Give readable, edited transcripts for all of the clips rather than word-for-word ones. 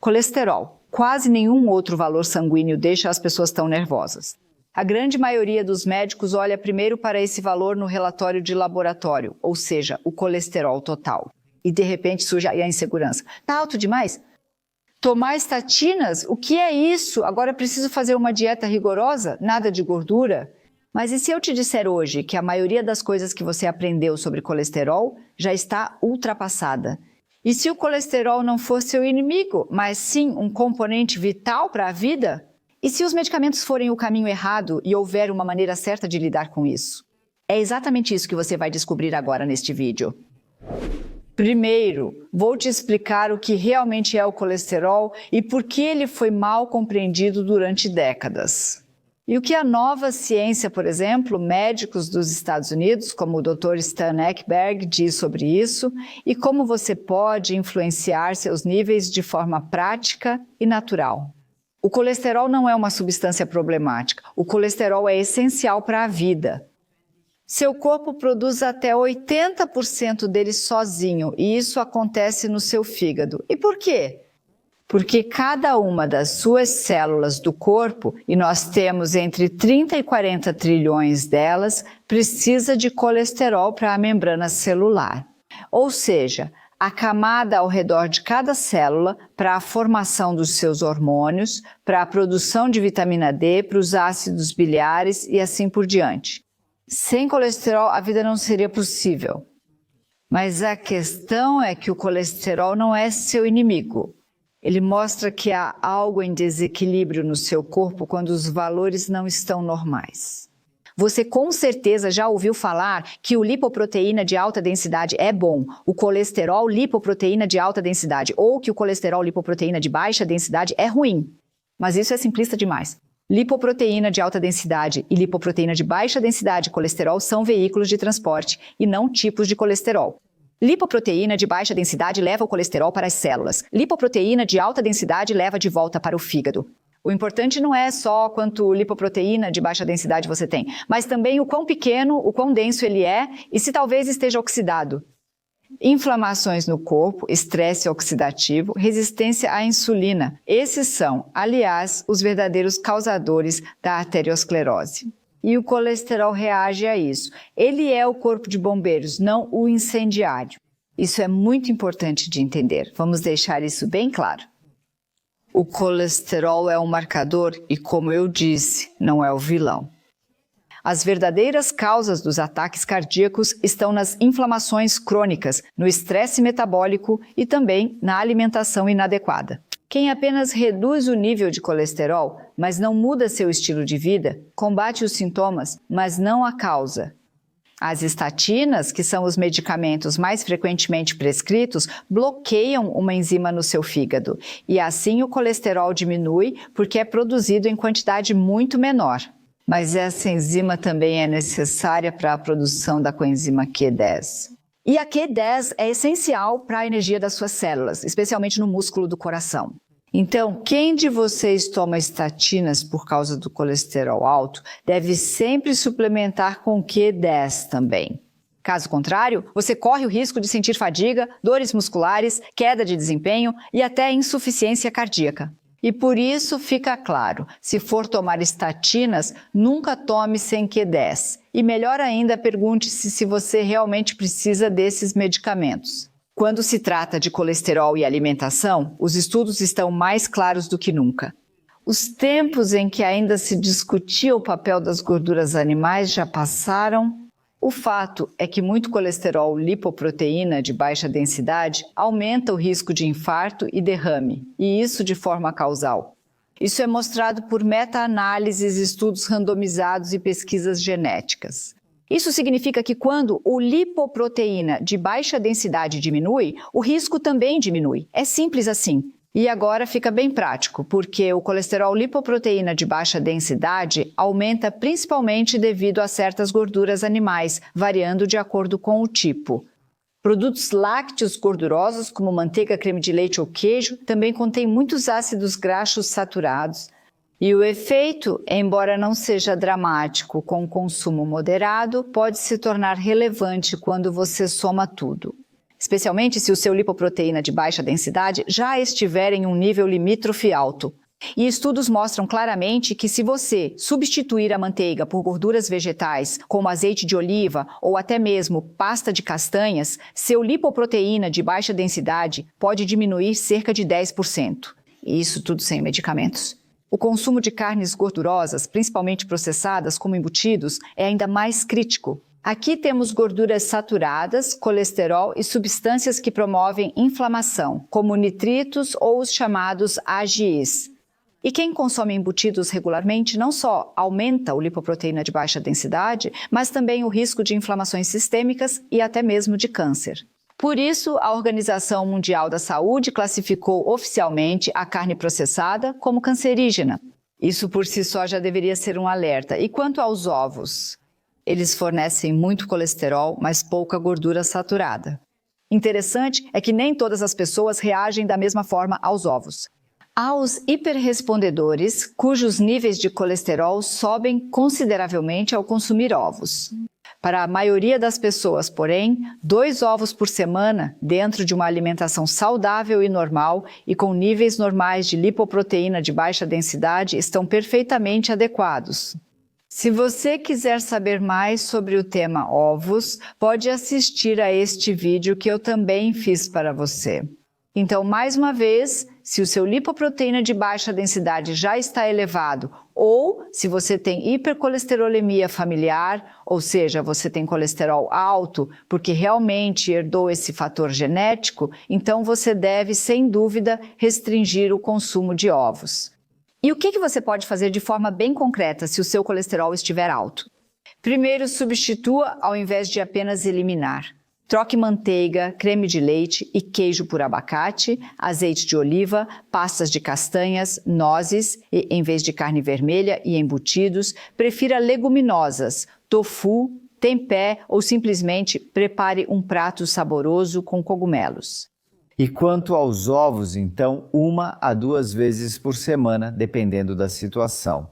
Colesterol. Quase nenhum outro valor sanguíneo deixa as pessoas tão nervosas. A grande maioria dos médicos olha primeiro para esse valor no relatório de laboratório, ou seja, o colesterol total. E de repente surge aí a insegurança. Tá alto demais? Tomar estatinas? O que é isso? Agora preciso fazer uma dieta rigorosa? Nada de gordura? Mas e se eu te disser hoje que a maioria das coisas que você aprendeu sobre colesterol já está ultrapassada? E se o colesterol não fosse seu inimigo, mas sim um componente vital para a vida? E se os medicamentos forem o caminho errado e houver uma maneira certa de lidar com isso? É exatamente isso que você vai descobrir agora neste vídeo. Primeiro, vou te explicar o que realmente é o colesterol e por que ele foi mal compreendido durante décadas. E o que a nova ciência, por exemplo, médicos dos Estados Unidos, como o Dr. Stan Ekberg, diz sobre isso, e como você pode influenciar seus níveis de forma prática e natural. O colesterol não é uma substância problemática. O colesterol é essencial para a vida. Seu corpo produz até 80% dele sozinho, e isso acontece no seu fígado. E por quê? Porque cada uma das suas células do corpo, e nós temos entre 30 e 40 trilhões delas, precisa de colesterol para a membrana celular. Ou seja, a camada ao redor de cada célula para a formação dos seus hormônios, para a produção de vitamina D, para os ácidos biliares e assim por diante. Sem colesterol, a vida não seria possível. Mas a questão é que o colesterol não é seu inimigo. Ele mostra que há algo em desequilíbrio no seu corpo quando os valores não estão normais. Você com certeza já ouviu falar que o lipoproteína de alta densidade é bom, o colesterol lipoproteína de alta densidade, ou que o colesterol lipoproteína de baixa densidade é ruim. Mas isso é simplista demais. Lipoproteína de alta densidade e lipoproteína de baixa densidade colesterol são veículos de transporte e não tipos de colesterol. Lipoproteína de baixa densidade leva o colesterol para as células. Lipoproteína de alta densidade leva de volta para o fígado. O importante não é só quanto lipoproteína de baixa densidade você tem, mas também o quão pequeno, o quão denso ele é e se talvez esteja oxidado. Inflamações no corpo, estresse oxidativo, resistência à insulina. Esses são, aliás, os verdadeiros causadores da arteriosclerose. E o colesterol reage a isso. Ele é o corpo de bombeiros, não o incendiário. Isso é muito importante de entender. Vamos deixar isso bem claro. O colesterol é um marcador e, como eu disse, não é o vilão. As verdadeiras causas dos ataques cardíacos estão nas inflamações crônicas, no estresse metabólico e também na alimentação inadequada. Quem apenas reduz o nível de colesterol, mas não muda seu estilo de vida, combate os sintomas, mas não a causa. As estatinas, que são os medicamentos mais frequentemente prescritos, bloqueiam uma enzima no seu fígado e assim o colesterol diminui porque é produzido em quantidade muito menor. Mas essa enzima também é necessária para a produção da coenzima Q10. E a Q10 é essencial para a energia das suas células, especialmente no músculo do coração. Então, quem de vocês toma estatinas por causa do colesterol alto deve sempre suplementar com Q10 também. Caso contrário, você corre o risco de sentir fadiga, dores musculares, queda de desempenho e até insuficiência cardíaca. E por isso fica claro, se for tomar estatinas, nunca tome sem Q10. E melhor ainda, pergunte-se se você realmente precisa desses medicamentos. Quando se trata de colesterol e alimentação, os estudos estão mais claros do que nunca. Os tempos em que ainda se discutia o papel das gorduras animais já passaram. O fato é que muito colesterol lipoproteína de baixa densidade aumenta o risco de infarto e derrame, e isso de forma causal. Isso é mostrado por meta-análises, estudos randomizados e pesquisas genéticas. Isso significa que quando o lipoproteína de baixa densidade diminui, o risco também diminui. É simples assim. E agora fica bem prático, porque o colesterol lipoproteína de baixa densidade aumenta principalmente devido a certas gorduras animais, variando de acordo com o tipo. Produtos lácteos gordurosos, como manteiga, creme de leite ou queijo, também contêm muitos ácidos graxos saturados. E o efeito, embora não seja dramático com consumo moderado, pode se tornar relevante quando você soma tudo. especialmente se o seu lipoproteína de baixa densidade já estiver em um nível limítrofe alto. E estudos mostram claramente que se você substituir a manteiga por gorduras vegetais, como azeite de oliva ou até mesmo pasta de castanhas, seu lipoproteína de baixa densidade pode diminuir cerca de 10%. E isso tudo sem medicamentos. O consumo de carnes gordurosas, principalmente processadas como embutidos, é ainda mais crítico. Aqui temos gorduras saturadas, colesterol e substâncias que promovem inflamação, como nitritos ou os chamados AGIs. E quem consome embutidos regularmente não só aumenta o lipoproteína de baixa densidade, mas também o risco de inflamações sistêmicas e até mesmo de câncer. Por isso, a Organização Mundial da Saúde classificou oficialmente a carne processada como cancerígena. Isso por si só já deveria ser um alerta. E quanto aos ovos? Eles fornecem muito colesterol, mas pouca gordura saturada. Interessante é que nem todas as pessoas reagem da mesma forma aos ovos. Há os hiperrespondedores, cujos níveis de colesterol sobem consideravelmente ao consumir ovos. Para a maioria das pessoas, porém, 2 ovos por semana, dentro de uma alimentação saudável e normal e com níveis normais de lipoproteína de baixa densidade, estão perfeitamente adequados. Se você quiser saber mais sobre o tema ovos, pode assistir a este vídeo que eu também fiz para você. Então, mais uma vez, se o seu lipoproteína de baixa densidade já está elevado ou se você tem hipercolesterolemia familiar, ou seja, você tem colesterol alto porque realmente herdou esse fator genético, então você deve, sem dúvida, restringir o consumo de ovos. E o que você pode fazer de forma bem concreta se o seu colesterol estiver alto? Primeiro, substitua ao invés de apenas eliminar. Troque manteiga, creme de leite e queijo por abacate, azeite de oliva, pastas de castanhas, nozes, e, em vez de carne vermelha e embutidos, prefira leguminosas, tofu, tempé ou simplesmente prepare um prato saboroso com cogumelos. E quanto aos ovos, então, 1 a 2 vezes por semana, dependendo da situação.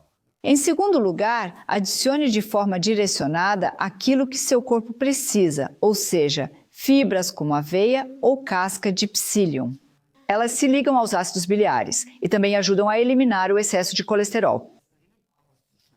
Em segundo lugar, adicione de forma direcionada aquilo que seu corpo precisa, ou seja, fibras como aveia ou casca de psyllium. Elas se ligam aos ácidos biliares e também ajudam a eliminar o excesso de colesterol.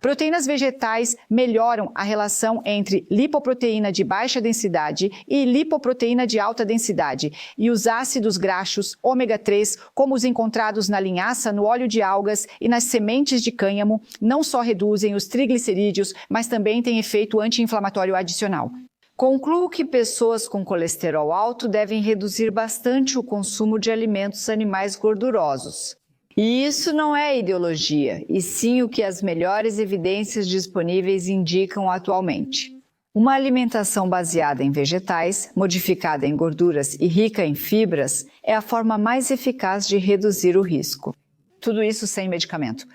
Proteínas vegetais melhoram a relação entre lipoproteína de baixa densidade e lipoproteína de alta densidade, e os ácidos graxos ômega 3, como os encontrados na linhaça, no óleo de algas e nas sementes de cânhamo, não só reduzem os triglicerídeos, mas também têm efeito anti-inflamatório adicional. Concluo que pessoas com colesterol alto devem reduzir bastante o consumo de alimentos animais gordurosos. E isso não é ideologia, e sim o que as melhores evidências disponíveis indicam atualmente. Uma alimentação baseada em vegetais, modificada em gorduras e rica em fibras é a forma mais eficaz de reduzir o risco. Tudo isso sem medicamento.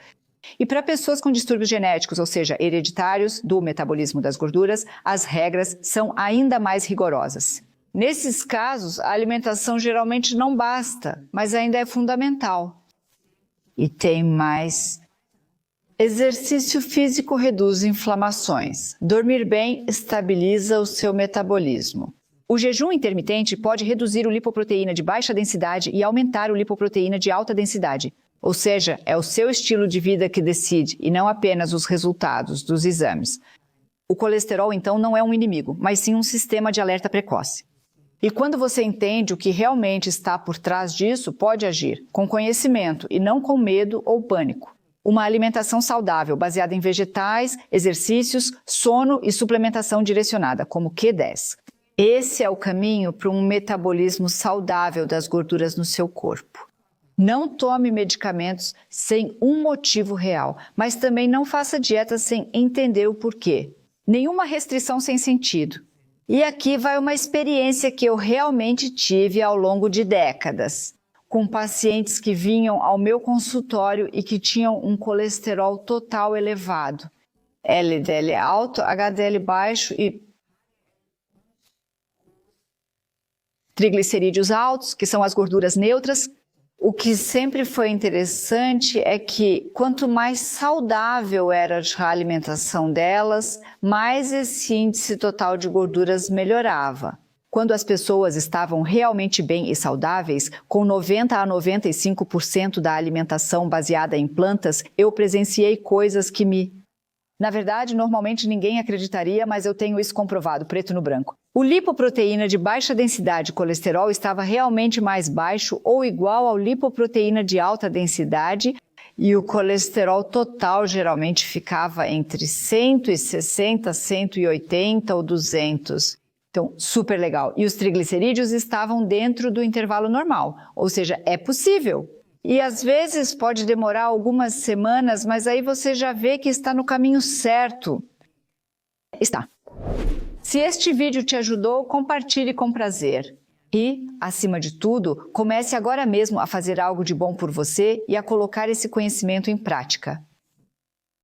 E para pessoas com distúrbios genéticos, ou seja, hereditários do metabolismo das gorduras, as regras são ainda mais rigorosas. Nesses casos, a alimentação geralmente não basta, mas ainda é fundamental. E tem mais. Exercício físico reduz inflamações. Dormir bem estabiliza o seu metabolismo. O jejum intermitente pode reduzir o lipoproteína de baixa densidade e aumentar o lipoproteína de alta densidade. Ou seja, é o seu estilo de vida que decide e não apenas os resultados dos exames. O colesterol, então, não é um inimigo, mas sim um sistema de alerta precoce. E quando você entende o que realmente está por trás disso, pode agir com conhecimento e não com medo ou pânico. Uma alimentação saudável baseada em vegetais, exercícios, sono e suplementação direcionada, como Q10. Esse é o caminho para um metabolismo saudável das gorduras no seu corpo. Não tome medicamentos sem um motivo real, mas também não faça dieta sem entender o porquê. Nenhuma restrição sem sentido. E aqui vai uma experiência que eu realmente tive ao longo de décadas, com pacientes que vinham ao meu consultório e que tinham um colesterol total elevado. LDL alto, HDL baixo e triglicerídeos altos, que são as gorduras neutras. O que sempre foi interessante é que quanto mais saudável era a alimentação delas, mais esse índice total de gorduras melhorava. quando as pessoas estavam realmente bem e saudáveis, com 90 a 95% da alimentação baseada em plantas, eu presenciei coisas que Na verdade, normalmente ninguém acreditaria, mas eu tenho isso comprovado, preto no branco. O lipoproteína de baixa densidade de colesterol estava realmente mais baixo ou igual ao lipoproteína de alta densidade, e o colesterol total geralmente ficava entre 160, 180 ou 200. Então, super legal. E os triglicerídeos estavam dentro do intervalo normal, ou seja, é possível. E às vezes pode demorar algumas semanas, mas aí você já vê que está no caminho certo. Está. Se este vídeo te ajudou, compartilhe com prazer. E, acima de tudo, comece agora mesmo a fazer algo de bom por você e a colocar esse conhecimento em prática.